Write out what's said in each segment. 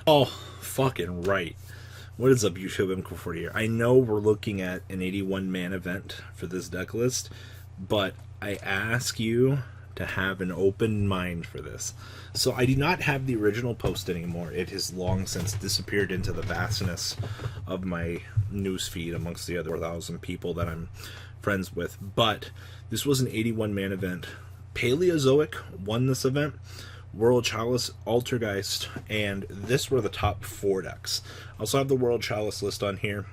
Oh, fucking right. What is up, YouTube? M40 here. I know we're looking at an 81-man event for this deck list, but I ask you to have an open mind for this. So I do not have the original post anymore. It has long since disappeared into the vastness of my newsfeed amongst the other 1,000 people that I'm friends with. But this was an 81-man event. Paleozoic won this event. World Chalice, Altergeist, and this were the top 4 decks. I also have the World Chalice list on here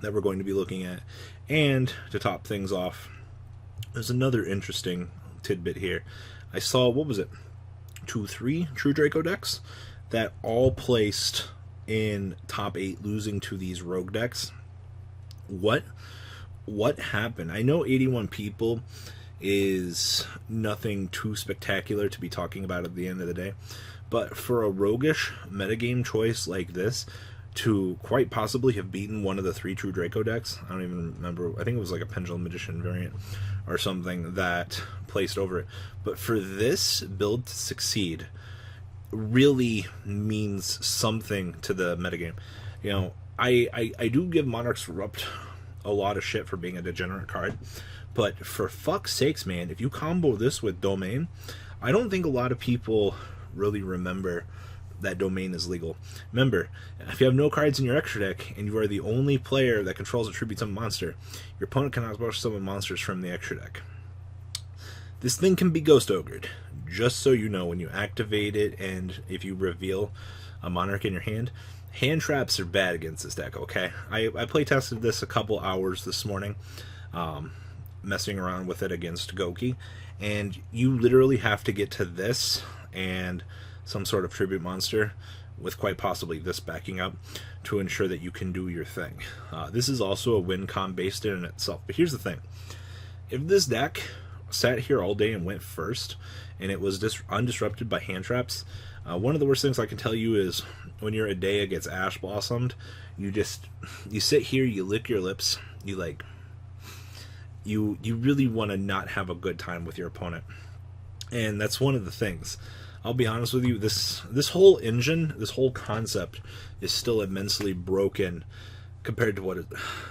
that we're going to be looking at. And to top things off, there's another interesting tidbit here. I saw, what was it, 3 True Draco decks that all placed in top 8, losing to these rogue decks. What happened? I know 81 people is nothing too spectacular to be talking about at the end of the day, but for a roguish metagame choice like this to quite possibly have beaten one of the 3 True Draco decks, I don't even remember, I think it was like a Pendulum Magician variant or something that placed over it, but for this build to succeed really means something to the metagame. You know, I do give Monarchs Corrupt a lot of shit for being a degenerate card, but for fuck's sakes, man, if you combo this with Domain, I don't think a lot of people really remember that Domain is legal. Remember, if you have no cards in your extra deck, and you are the only player that controls a tribute summon monster, your opponent cannot summon monsters from the extra deck. This thing can be Ghost Ogred, just so you know when you activate it, and if you reveal a Monarch in your hand. Hand traps are bad against this deck, okay? I play tested this a couple hours this morning, messing around with it against Goki, and you literally have to get to this and some sort of tribute monster with quite possibly this backing up to ensure that you can do your thing. This is also a win con based in itself, but here's the thing. If this deck sat here all day and went first and it was undisrupted by hand traps, one of the worst things I can tell you is when your Adea gets Ash Blossomed, you sit here, you lick your lips, you really want to not have a good time with your opponent. And that's one of the things. I'll be honest with you, this whole engine, this whole concept is still immensely broken compared to what it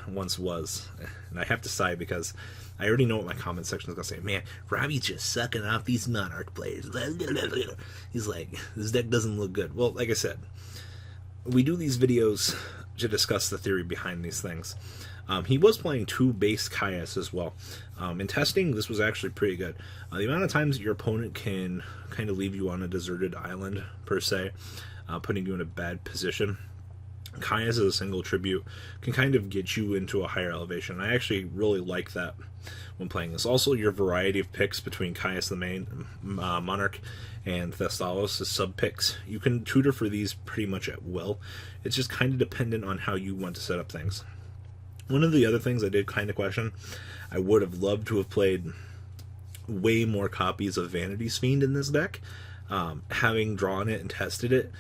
once was. And I have to sigh because I already know what my comment section is going to say. Man, Robbie's just sucking off these Monarch players. He's like, this deck doesn't look good. Well, like I said, we do these videos to discuss the theory behind these things. He was playing 2 base Chalice as well. In testing, this was actually pretty good. The amount of times your opponent can kind of leave you on a deserted island, per se, putting you in a bad position. Chalice as a single tribute can kind of get you into a higher elevation. I actually really like that when playing this. Also, your variety of picks between Chalice the main, Monarch, and Thestalos as sub-picks. You can tutor for these pretty much at will. It's just kind of dependent on how you want to set up things. One of the other things I did kind of question, I would have loved to have played way more copies of Vanity's Fiend in this deck. Having drawn it and tested it,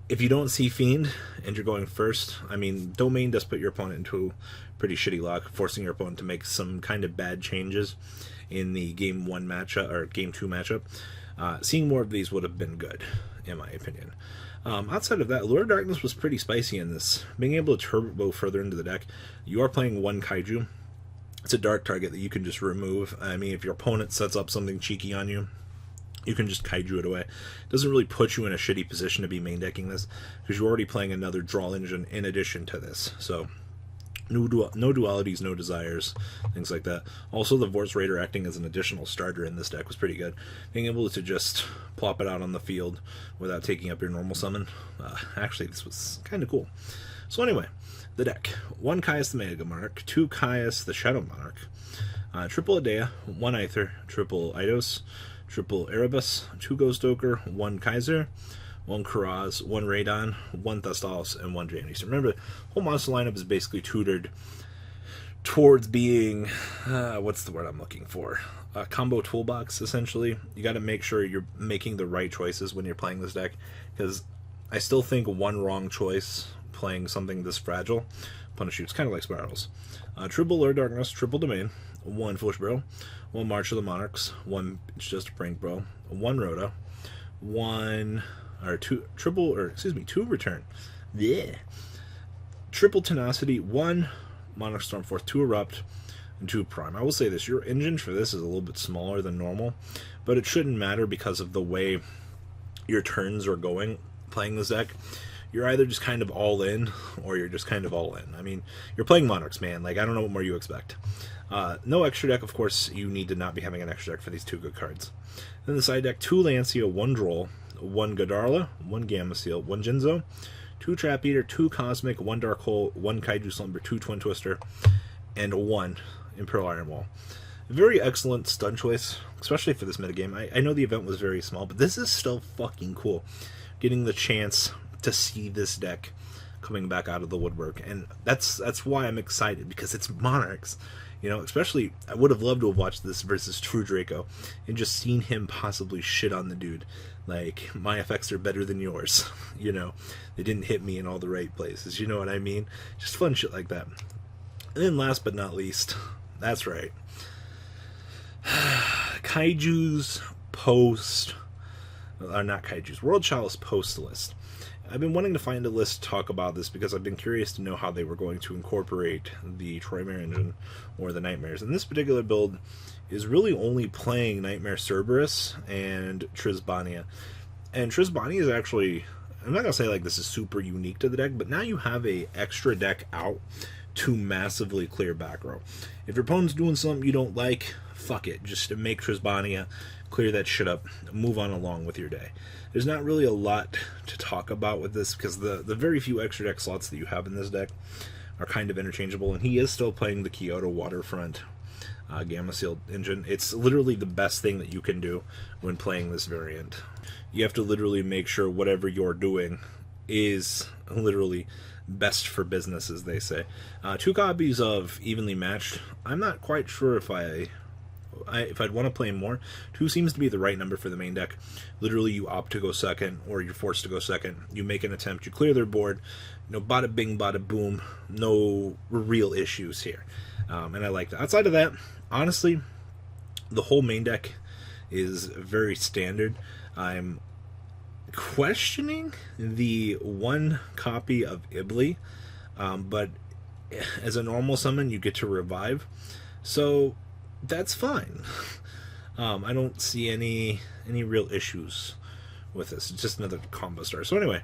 if you don't see Fiend and you're going first, I mean, Domain does put your opponent into pretty shitty luck, forcing your opponent to make some kind of bad changes in the Game 1 matchup, or Game 2 matchup. Seeing more of these would have been good, in my opinion. Outside of that, Lord of Darkness was pretty spicy in this. Being able to turbo further into the deck, you are playing 1 Kaiju. It's a dark target that you can just remove. I mean, if your opponent sets up something cheeky on you, you can just Kaiju it away. It doesn't really put you in a shitty position to be main decking this, because you're already playing another draw engine in addition to this. So, no dualities, no desires, things like that. Also, the Vortex Raider acting as an additional starter in this deck was pretty good. Being able to just plop it out on the field without taking up your normal summon. Actually, this was kind of cool. So anyway, the deck. 1 Caius the Mega Monarch, 2 Caius the Shadow Monarch, triple Adea, 1 Aether, triple Eidos, triple Erebus, 2 Ghost Ogre, 1 Kaiser, 1 Karaz, 1 Radon, 1 Thestalos, and 1 Jamie. So remember, the whole monster lineup is basically tutored towards being, what's the word I'm looking for? A combo toolbox, essentially. You got to make sure you're making the right choices when you're playing this deck, because I still think one wrong choice playing something this fragile punish you. It's kind of like Spirals. Triple Lord Darkness, triple Domain, 1 Foolish Bro, 1 March of the Monarchs, 1 It's Just a Prank Bro, 1 Rhoda, 1 or two return. Yeah. Triple tenacity, 1 Monarch Stormforth, 2 erupt, and 2 prime. I will say this, your engine for this is a little bit smaller than normal, but it shouldn't matter because of the way your turns are going playing this deck. You're either just kind of all in, or you're just kind of all in. I mean, you're playing Monarchs, man. Like, I don't know what more you expect. No extra deck, of course. You need to not be having an extra deck for these 2 good cards. Then the side deck, 2 Lancia, 1 Droll, 1 Godarla, 1 Gamma Seal, 1 Jinzo, 2 Trap Eater, 2 Cosmic, 1 Dark Hole, 1 Kaiju Slumber, 2 Twin Twister, and 1 Imperial Iron Wall. Very excellent stun choice, especially for this metagame. I know the event was very small, but this is still fucking cool. Getting the chance to see this deck coming back out of the woodwork, and that's why I'm excited, because it's Monarchs. You know, especially, I would have loved to have watched this versus True Draco and just seen him possibly shit on the dude. Like, my effects are better than yours. You know, they didn't hit me in all the right places. You know what I mean? Just fun shit like that. And then last but not least, that's right, Kaiju's post, or not Kaiju's, World Chalice post list. I've been wanting to find a list to talk about this because I've been curious to know how they were going to incorporate the Troymare engine or the Nightmares. And this particular build is really only playing Nightmare Cerberus and Trizbania. And Trizbania is actually, I'm not going to say like this is super unique to the deck, but now you have a extra deck out to massively clear back row. If your opponent's doing something you don't like, fuck it. Just make Trizbania, clear that shit up, move on along with your day. There's not really a lot to talk about with this because the very few extra deck slots that you have in this deck are kind of interchangeable, and he is still playing the Kyoto Waterfront Gamma Seal engine. It's literally the best thing that you can do when playing this variant. You have to literally make sure whatever you're doing is literally best for business, as they say. 2 copies of Evenly Matched. I'm not quite sure if I'd want to play more. 2 seems to be the right number for the main deck. Literally, you opt to go second, or you're forced to go second. You make an attempt, you clear their board. You know, bada bing, bada boom. No real issues here. And I like that. Outside of that, honestly, the whole main deck is very standard. I'm questioning the 1 copy of Ibli, but as a normal summon, you get to revive. So that's fine. I don't see any real issues with this. It's just another combo star. So anyway,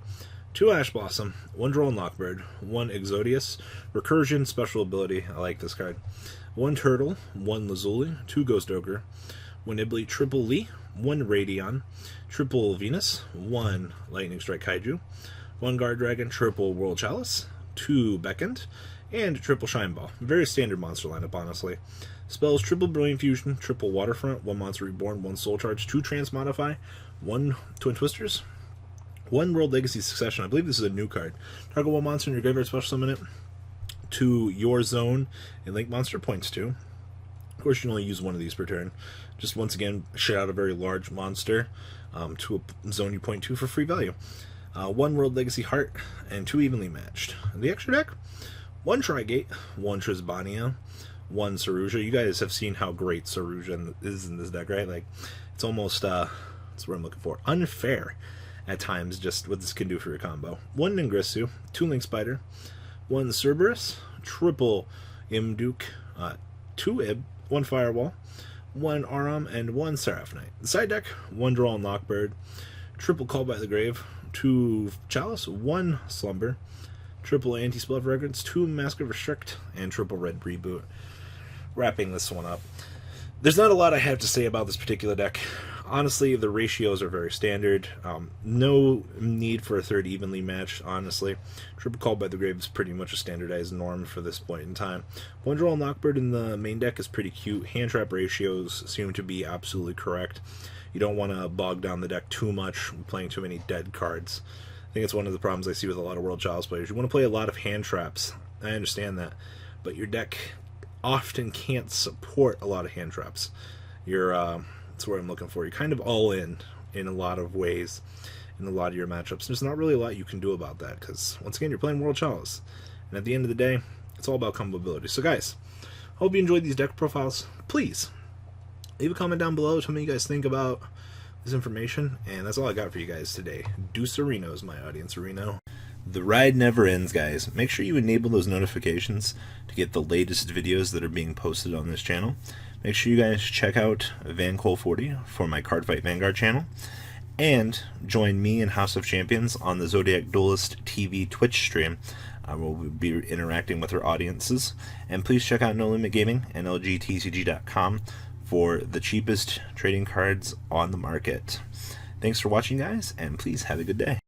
2 Ash Blossom, 1 Droll and Lockbird, 1 Exodius, Recursion, special ability, I like this card, 1 Turtle, 1 Lazuli, 2 Ghost Ogre, 1 Ibli, triple Lee, 1 Radion, triple Venus, 1 Lightning Strike Kaiju, 1 Guard Dragon, triple World Chalice, 2 Beckoned, and triple Shine Ball. Very standard monster lineup, honestly. Spells, triple Brilliant Fusion, triple Waterfront, 1 Monster Reborn, 1 Soul Charge, 2 Transmodify, 1 Twin Twisters, 1 World Legacy Succession. I believe this is a new card. Target 1 monster in your graveyard, special summon it to your zone, and Link Monster points 2. Of course, you can only use 1 of these per turn. Just once again, shit out a very large monster to a zone you point to for free value. 1 World Legacy Heart, and 2 Evenly Matched. And the extra deck, 1 Trigate, 1 Trizbania, 1 Saruja. You guys have seen how great Saruja is in this deck, right? Like, it's almost, that's what I'm looking for, unfair at times, just what this can do for your combo. 1 Ningrissu, 2 Link Spider, 1 Cerberus, triple Imduke, 2 Ib, 1 Firewall, 1 Aram, and 1 Seraph Knight. The side deck, 1 Droll and Lockbird, triple Call by the Grave, 2 Chalice, 1 Slumber, triple Anti-Spell of Regrets, 2 Mask of Restrict, and triple Red Reboot. Wrapping this one up. There's not a lot I have to say about this particular deck. Honestly, the ratios are very standard. No need for a third Evenly Matched, honestly. Triple Call by the Grave is pretty much a standardized norm for this point in time. 1 Droll and Lockbird in the main deck is pretty cute. Hand trap ratios seem to be absolutely correct. You don't want to bog down the deck too much, playing too many dead cards. I think it's one of the problems I see with a lot of World Chalice players. You want to play a lot of hand traps. I understand that. But your deck often can't support a lot of hand traps. That's what I'm looking for. You're kind of all in a lot of ways in a lot of your matchups. There's not really a lot you can do about that because, once again, you're playing World Chalice. And at the end of the day, it's all about combo ability. So, guys, hope you enjoyed these deck profiles. Please leave a comment down below. Tell me what you guys think about information, and that's all I got for you guys today. Deucerinos, my audience Reno. The ride never ends, guys. Make sure you enable those notifications to get the latest videos that are being posted on this channel. Make sure you guys check out VanCole40 for my Cardfight Vanguard channel, and join me and House of Champions on the Zodiac Duelist TV Twitch stream. We'll be interacting with our audiences. And please check out No Limit Gaming and LGTCG.com for the cheapest trading cards on the market. Thanks for watching, guys, and please have a good day.